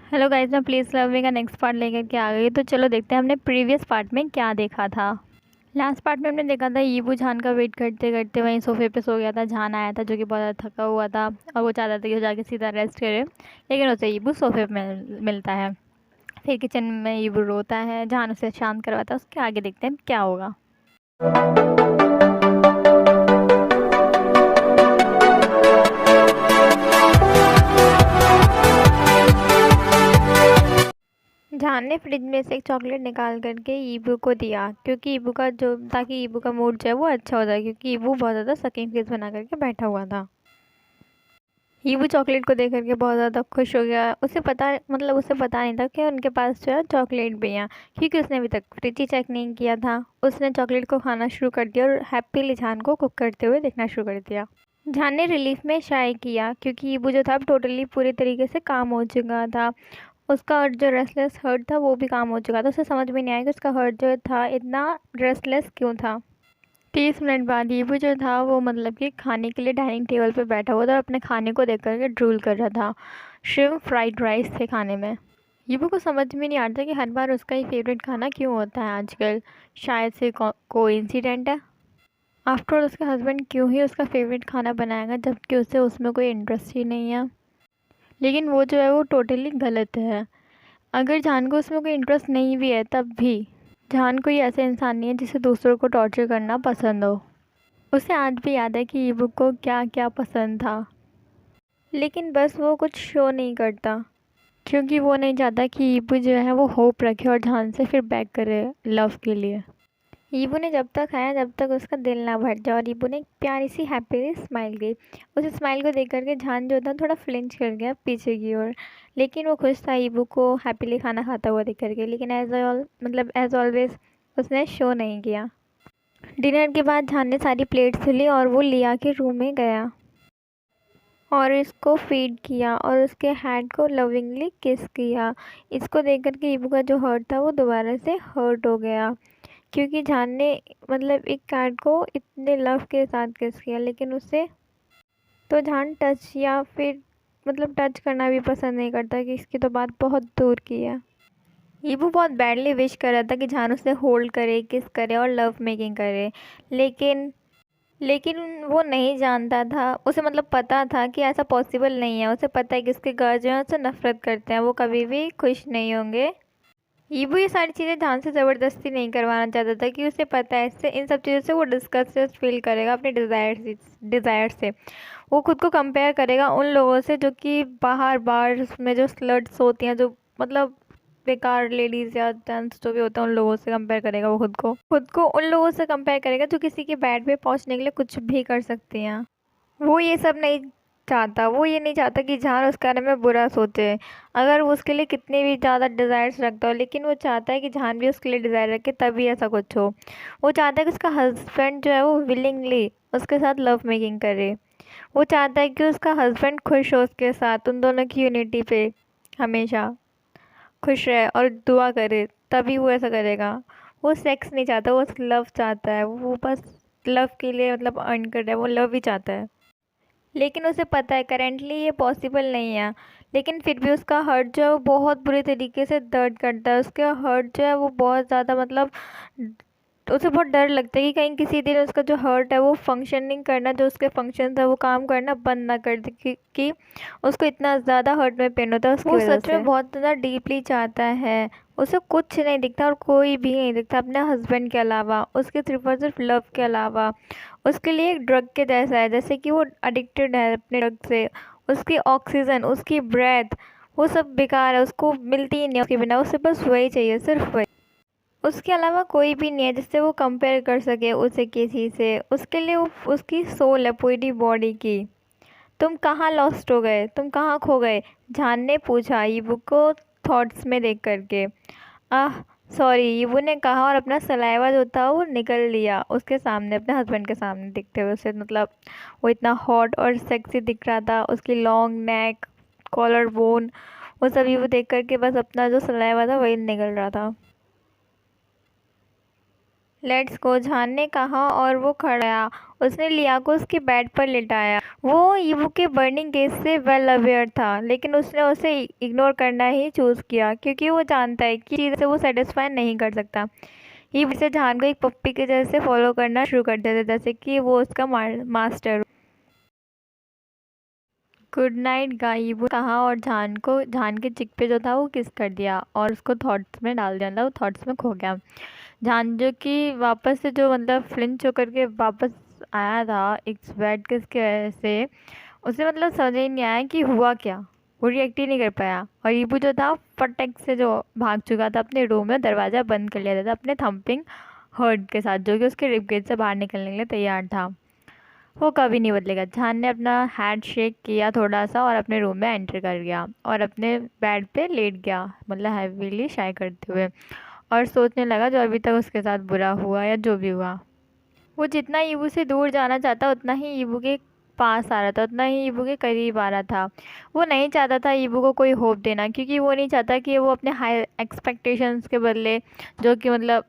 Hello guys, मैं please love me का next part लेकर के आ गई। तो चलो देखते हैं हमने प्रीवियस पार्ट में क्या देखा था। लास्ट पार्ट में हमने देखा था ईबू जान का वेट करते करते वहीं सोफे पे सो गया था। जान आया था जो कि बहुत ज़्यादा थका हुआ था और वो चाहता था कि वो जाके सीधा रेस्ट करे, लेकिन उसे ईबू सोफे पे मिलता है। फिर किचन में ईबू रोता है, जान उसे शांत करवाता है। उसके आगे देखते हैं क्या होगा। जान ने फ्रिज में से एक चॉकलेट निकाल करके ईबू को दिया, क्योंकि ईबू का जो ताकि ईबू का मूड जो है वो अच्छा हो जाए, क्योंकि ईबू बहुत ज़्यादा सकिंग फेस बना करके बैठा हुआ था। ईबू चॉकलेट को देख करके बहुत ज़्यादा खुश हो गया। उसे पता नहीं था कि उनके पास जो है चॉकलेट भी है, क्योंकि उसने अभी तक फ्रिज ही चेक नहीं किया था। उसने चॉकलेट को खाना शुरू कर दिया और हैप्पीली जान को कुक करते हुए देखना शुरू कर दिया। जान ने रिलीफ में शाय किया, क्योंकि ईबू जो था अब टोटली पूरी तरीके से काम हो चुका था। उसका जो रेस्टलेस हर्ट था वो भी काम हो चुका था। उसे समझ में नहीं आया कि उसका हर्ट जो था इतना रेस्टलेस क्यों था। 30 मिनट बाद ईबू जो था वो मतलब कि खाने के लिए डाइनिंग टेबल पे बैठा हुआ था और अपने खाने को देख करके ड्रूल कर रहा था। श्रिम्प फ्राइड राइस थे खाने में। ईबू को समझ में नहीं आता कि हर बार उसका ही फेवरेट खाना क्यों होता है आजकल। शायद से कोइंसिडेंट है। आफ्टर ऑल उसका हस्बैंड क्यों ही उसका फेवरेट खाना बनाएगा जबकि उसे उसमें कोई इंटरेस्ट ही नहीं है। लेकिन वो जो है वो टोटली गलत है। अगर जान को उसमें कोई इंटरेस्ट नहीं भी है तब भी जान कोई ऐसा इंसान नहीं है जिसे दूसरों को टॉर्चर करना पसंद हो। उसे आज भी याद है कि ईबू को क्या क्या पसंद था, लेकिन बस वो कुछ शो नहीं करता, क्योंकि वो नहीं चाहता कि ईबू जो है वो होप रखे और जान से फिर बैक करे लव के लिए। ईबू ने जब तक खाया जब तक उसका दिल ना भर जाए, और ईबू ने एक प्यारी सी हैप्पी स्माइल की। उस स्माइल को देख करके जान जो था थोड़ा फ्लिंच कर गया पीछे की ओर, लेकिन वो खुश था ईबू को हैप्पीली खाना खाता हुआ देख करके। लेकिन एज ऑलवेज उसने शो नहीं किया। डिनर के बाद जान ने सारी प्लेट्स ली और वो लिया के रूम में गया और इसको फीड किया और उसके हेड को लविंगली किस किया। इसको देख करके ईबू का जो हर्ट था वो दोबारा से हर्ट हो गया, क्योंकि जान ने एक कैट को इतने लव के साथ किस किया, लेकिन उसे तो जान टच या फिर टच करना भी पसंद नहीं करता, कि इसकी तो बात बहुत दूर की है। ईबू बहुत बैडली विश कर रहा था कि जान उसे होल्ड करे, किस करे और लव मेकिंग करे, लेकिन लेकिन वो नहीं जानता था। उसे पता था कि ऐसा पॉसिबल नहीं है। उसे पता है कि उसके घर जो है उससे नफरत करते हैं, वो कभी भी खुश नहीं होंगे। ईबू ये सारी चीज़ें जान से ज़बरदस्ती नहीं करवाना चाहता था, कि उसे पता है इससे इन सब चीज़ों से वो डिस्कस फील करेगा अपने डिज़ायर से। वो खुद को कंपेयर करेगा उन लोगों से जो कि बाहर बार में जो स्लट्स होती हैं, जो बेकार लेडीज़ या जेंट्स जो भी होते हैं, उन लोगों से कंपेयर करेगा। वो खुद को उन लोगों से कंपेयर करेगा जो किसी के बैड पे पहुंचने के लिए कुछ भी कर सकती हैं। वो ये सब नहीं चाहता। वो ये नहीं चाहता कि जान उसके बारे में बुरा सोचे, अगर वो उसके लिए कितने भी ज़्यादा डिज़ायर्स रखता हो, लेकिन वो चाहता है कि जान भी उसके लिए डिज़ायर रखे तभी ऐसा कुछ हो। वो चाहता है कि उसका हस्बैंड जो है वो विलिंगली उसके साथ लव मेकिंग करे। वो चाहता है कि उसका हस्बैंड खुश हो उसके साथ, उन दोनों की यूनिटी पे हमेशा खुश रहे और दुआ करे, तभी वो ऐसा करेगा। वो सेक्स नहीं चाहता, वो लव चाहता है। वो बस लव के लिए अर्न कर रहा है, वो लव ही चाहता है। लेकिन उसे पता है करेंटली ये पॉसिबल नहीं है, लेकिन फिर भी उसका हर्ट जो है वो बहुत बुरे तरीके से दर्द करता है। उसका हर्ट जो है वो बहुत ज़्यादा उसे बहुत डर लगता है कि कहीं किसी दिन उसका जो हर्ट है वो फंक्शनिंग करना, जो उसके फंक्शन है वो काम करना बंद ना कर दे, कि उसको इतना ज़्यादा हर्ट में पेन होता है उसकी वजह से। वो सच में बहुत ज़्यादा डीपली चाहता है। उसे कुछ नहीं दिखता और कोई भी नहीं दिखता अपने हस्बैंड के अलावा, उसके सिर्फ और सिर्फ लव के अलावा। उसके लिए एक ड्रग के जैसा है, जैसे कि वो एडिक्टेड है अपने ड्रग से। उसकी ऑक्सीजन, उसकी ब्रेथ, वो सब बेकार है, उसको मिलती ही नहीं है उसके बिना। उसे बस वही चाहिए, सिर्फ वही। उसके अलावा कोई भी नहीं है जिससे वो कंपेयर कर सके उसे किसी से। उसके लिए वो उसकी सोल है पूरी बॉडी की। तुम कहाँ लॉस्ट हो गए, तुम कहाँ खो गए, जान ने पूछा ईबू को थॉट्स में देख करके। आह सॉरी, ईबू ने कहा और अपना सलाइवा जो था वो निकल लिया उसके सामने, अपने हस्बैंड के सामने दिखते हुए। उसे वो इतना हॉट और सेक्सी दिख रहा था, उसकी लॉन्ग नेक, कॉलर बोन, वो सब ईबू देख करके बस अपना जो सलाइवा था वही निकल रहा था। लेट्स गो, झान ने कहा और वो खड़ा। उसने लिया को उसके बेड पर लिटाया। वो ईवू के बर्निंग गैस से वेल अवेयर था, लेकिन उसने उसे इग्नोर करना ही चूज़ किया क्योंकि वो जानता है कि चीज़ से वो सेटिस्फाई नहीं कर सकता। ईवू से झान को एक पप्पी के जैसे फॉलो करना शुरू कर देते, जैसे कि वो उसका मास्टर। गुड नाइट गाइबू कहा और झान के चिक पे जो था वो किस कर दिया और उसको थॉट्स में डाल दिया, मतलब थॉट्स में खो गया। झान जो कि वापस से जो मतलब फ्लिंच होकर के वापस आया था एक बैड किस की वजह से, उसे मतलब समझ ही नहीं आया कि हुआ क्या। वो रिएक्ट ही नहीं कर पाया और ईबू जो था फटक से जो भाग चुका था अपने रूम में, दरवाज़ा बंद कर लिया था अपने थम्पिंग हर्ट के साथ, जो कि उसके रिबकेज से बाहर निकलने के लिए तैयार था। वो कभी नहीं बदलेगा। झान ने अपना हैंड शेक किया थोड़ा सा और अपने रूम में एंटर कर गया और अपने बेड पे लेट गया, मतलब हैवीली शाय करते हुए, और सोचने लगा जो अभी तक उसके साथ बुरा हुआ या जो भी हुआ। वो जितना ईबू से दूर जाना चाहता उतना ही ईबू के पास आ रहा था, उतना ही ईबू के करीब आ रहा था। वो नहीं चाहता था ईबू को कोई होप देना, क्योंकि वो नहीं चाहता कि वो अपने हाई एक्सपेक्टेशंस के बदले, जो कि मतलब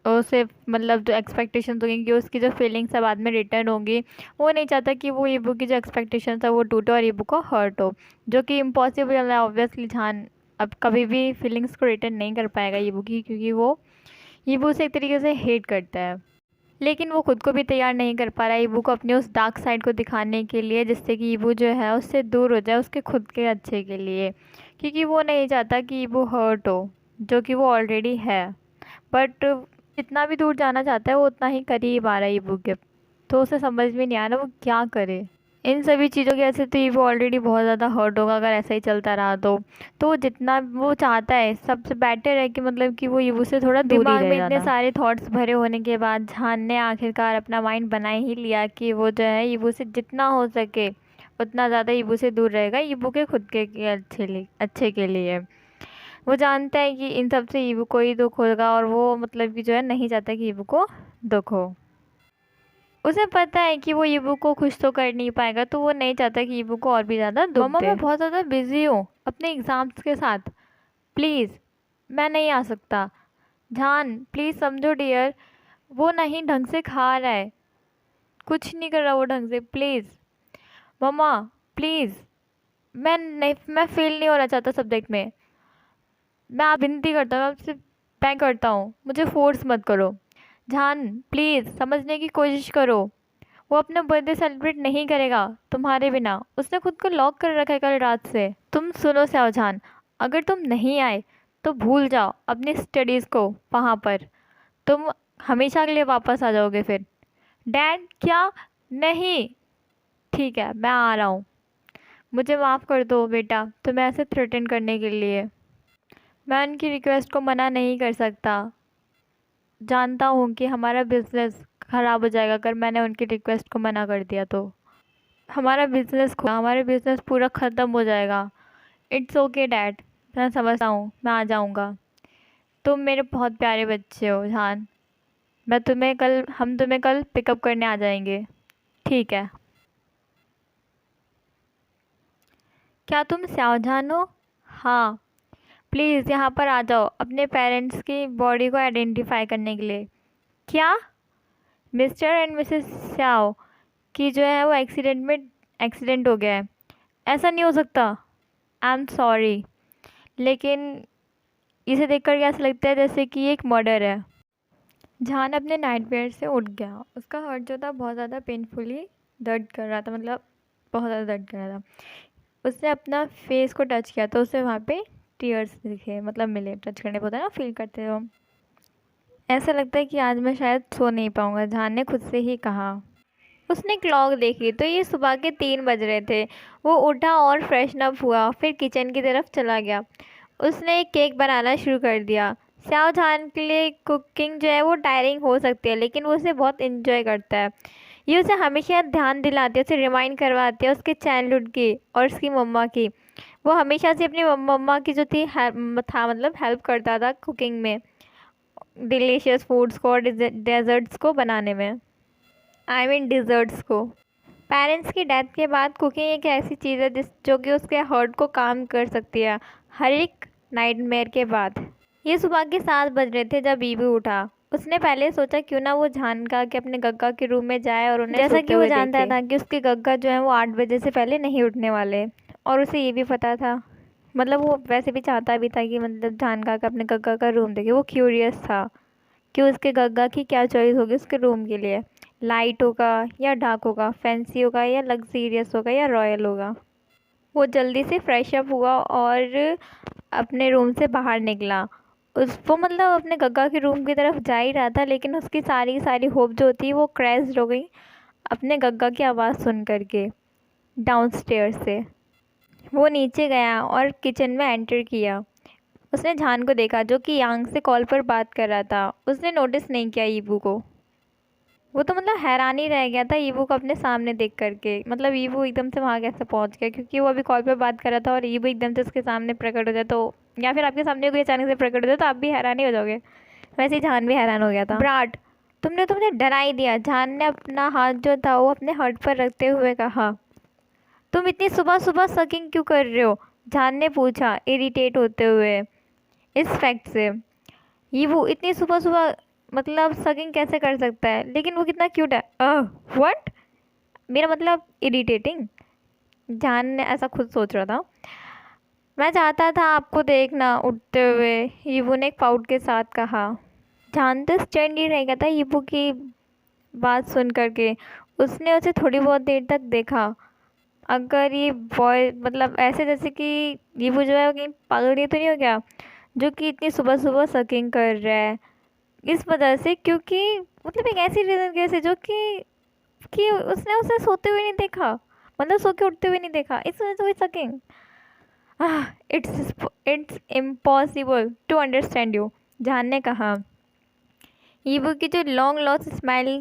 उसे मतलब जो एक्सपेक्टेशंस होंगी कि उसकी जो फीलिंग्स है बाद में रिटर्न होंगी, वो नहीं चाहता कि वो ईबू की जो एक्सपेक्टेशंस है वो टूटे और ईबू को हर्ट हो, जो कि इम्पॉसिबल है। ऑब्वियसली झान अब कभी भी फीलिंग्स को रिटर्न नहीं कर पाएगा ईबू की, क्योंकि वो ईबू से एक तरीके से हेट करता है। लेकिन वो खुद को भी तैयार नहीं कर पा रहा है ईबू को अपने उस डार्क साइड को दिखाने के लिए, जिससे कि ईबू जो है उससे दूर हो जाए उसके खुद के अच्छे के लिए, क्योंकि वो नहीं चाहता कि ईबू हर्ट हो, जो कि वो ऑलरेडी है। बट जितना भी दूर जाना चाहता है वो उतना ही करीब आ रहा है ईबू के, तो उसे समझ में नहीं आ रहा वो क्या करे। इन सभी चीज़ों की वजह से तो ईबू ऑलरेडी बहुत ज़्यादा हर्ट होगा अगर ऐसा ही चलता रहा तो वो जितना वो चाहता है सबसे बेटर है कि मतलब कि वो ईबू से थोड़ा दूर ही रहे। दिमाग में इतने सारे थॉट्स भरे होने के बाद झान ने आखिरकार अपना माइंड बना ही लिया कि वो जो है ईबू से जितना हो सके उतना ज़्यादा ईबू से दूर रहेगा, ईबू के खुद के अच्छे के लिए। वो जानता है कि इन सब से ईबू को ही दुख होगा और वो मतलब कि जो है नहीं चाहता कि ईबू को दुख हो। उसे पता है कि वो ईबू को खुश तो कर नहीं पाएगा, तो वो नहीं चाहता कि ईबू को और भी ज़्यादा दुख दे। मम्मा मैं बहुत ज़्यादा बिजी हूँ अपने एग्ज़ाम्स के साथ, प्लीज़ मैं नहीं आ सकता। झान प्लीज़ समझो डियर, वो नहीं ढंग से खा रहा है, कुछ नहीं कर रहा वो ढंग से, प्लीज़ मम्मा प्लीज़। मैं फेल नहीं होना चाहता सब्जेक्ट में, मैं आप विनती करता हूँ, मैं आपसे बेग करता हूँ, मुझे फोर्स मत करो। झान प्लीज़ समझने की कोशिश करो, वो अपना बर्थडे सेलिब्रेट नहीं करेगा तुम्हारे बिना, उसने खुद को लॉक कर रखा है कल रात से। तुम सुनो शाहजहान, अगर तुम नहीं आए तो भूल जाओ अपनी स्टडीज़ को वहाँ पर, तुम हमेशा के लिए वापस आ जाओगे फिर। डैड क्या? नहीं, ठीक है मैं आ रहा हूँ, मुझे माफ़ कर दो बेटा तुम्हें ऐसे थ्रेटन करने के लिए। मैं उनकी रिक्वेस्ट को मना नहीं कर सकता, जानता हूँ कि हमारा बिज़नेस ख़राब हो जाएगा अगर मैंने उनकी रिक्वेस्ट को मना कर दिया तो। हमारे बिज़नेस पूरा ख़त्म हो जाएगा। इट्स ओके डैड, मैं समझता हूँ, मैं आ जाऊँगा। तुम मेरे बहुत प्यारे बच्चे हो जान, हम तुम्हें कल पिकअप करने आ जाएंगे, ठीक है? क्या तुम शाहजहान हो? हाँ, प्लीज़ यहाँ पर आ जाओ अपने पेरेंट्स की बॉडी को आइडेंटिफाई करने के लिए। क्या? मिस्टर एंड मिसेस स्याओ की जो है वो एक्सीडेंट हो गया है, ऐसा नहीं हो सकता। आई एम सॉरी, लेकिन इसे देखकर ऐसा लगता है जैसे कि ये एक मर्डर है। जहान अपने नाइटमेयर से उठ गया, उसका हार्ट जो था बहुत ज़्यादा पेनफुली दर्द कर रहा था, मतलब बहुत ज़्यादा दर्द कर रहा था। उसने अपना फेस को टच किया तो उसे वहाँ पे टीयर्स दिखे, मतलब मिले, टच करने को होता है ना, फील करते हो। ऐसा लगता है कि आज मैं शायद सो नहीं पाऊँगा, जहान ने खुद से ही कहा। उसने क्लॉक देखी तो ये सुबह के 3 बज रहे थे। वो उठा और फ्रेशन अप हुआ, फिर किचन की तरफ चला गया। उसने एक केक बनाना शुरू कर दिया। शाहजहान के लिए कुकिंग जो है वो टायरिंग हो सकती है, लेकिन वो उसे बहुत इन्जॉय करता है। ये उसे हमेशा ध्यान दिलाती है, उसे रिमाइंड करवाती है उसके चाइल्डहुड की और उसकी मम्मा की। वो हमेशा से अपनी मम्मा की जो थी मतलब हेल्प करता था कुकिंग में, डिलीशियस फूड्स को और डेजर्ट्स को बनाने में, आई मीन डिज़र्ट्स को। पेरेंट्स की डेथ के बाद कुकिंग एक ऐसी चीज़ है जो कि उसके हर्ट को काम कर सकती है हर एक नाइटमेयर के बाद। ये सुबह के 7 बज रहे थे जब ईबू उठा। उसने पहले सोचा क्यों ना वो जान का कि अपने गग्गा के रूम में जाए और उन्हें जैसा कि वो जानता था कि उसके गग्गा जो है वो 8 बजे से पहले नहीं उठने वाले, और उसे ये भी पता था, मतलब वो वैसे भी चाहता भी था कि मतलब जानका का अपने गग्गा का रूम देखे। वो क्यूरियस था कि उसके गग्गा की क्या चॉइस होगी उसके रूम के लिए, लाइट होगा या डार्क होगा, फैंसी होगा या लग्जीरियस होगा या रॉयल होगा। वो जल्दी से फ्रेश अप हुआ और अपने रूम से बाहर निकला। वो मतलब अपने गग्गा के रूम की तरफ जा ही रहा था, लेकिन उसकी सारी सारी होप जो होती है वो क्रैश हो गई अपने गग्गा की आवाज़ सुन करके डाउनस्टेयर से। वो नीचे गया और किचन में एंटर किया। उसने जान को देखा जो कि यांग से कॉल पर बात कर रहा था। उसने नोटिस नहीं किया ईबू को। वो तो मतलब हैरान ही रह गया था ईबू को अपने सामने देख करके, मतलब ईबू एकदम से वहाँ कैसे पहुँच गया, क्योंकि वो अभी कॉल पर बात कर रहा था और ईबू एकदम से उसके सामने प्रकट हो जाए तो, या फिर आपके सामने कोई अचानक से प्रकट हो जाए तो आप भी हैरान ही हो जाओगे। वैसे ही जान भी हैरान हो गया था। ब्राट, तुमने डरा ही दिया। जान ने अपना हाथ जो था वो अपने हर्ट पर रखते हुए कहा, तुम इतनी सुबह सुबह सकिंग क्यों कर रहे हो? जान ने पूछा इरिटेट होते हुए इस फैक्ट से। ये वो इतनी सुबह सुबह मतलब सगिंग कैसे कर सकता है, लेकिन वो कितना क्यूट है। व्हाट? मेरा मतलब इरिटेटिंग, जान ने ऐसा खुद सोच रहा था। मैं चाहता था आपको देखना उठते हुए, यीबू ने एक पाउट के साथ कहा। जान तो स्टैंड ही रह गया था यीबू की बात सुन करके। उसने उसे थोड़ी बहुत देर तक देखा। अगर ये बॉय मतलब ऐसे जैसे कि यीबू जो है वो कहीं पागल तो नहीं हो गया जो कि इतनी सुबह सुबह सकिंग कर रहा है, इस वजह से, क्योंकि मतलब एक ऐसी रीज़न कैसे जो कि उसने उसे सोते हुए नहीं देखा, मतलब सो के उठते हुए नहीं देखा, इस वजह से वो सकिंग। It's impossible to understand you, John ने कहा। ईबू की जो लॉन्ग लॉस्ट स्माइल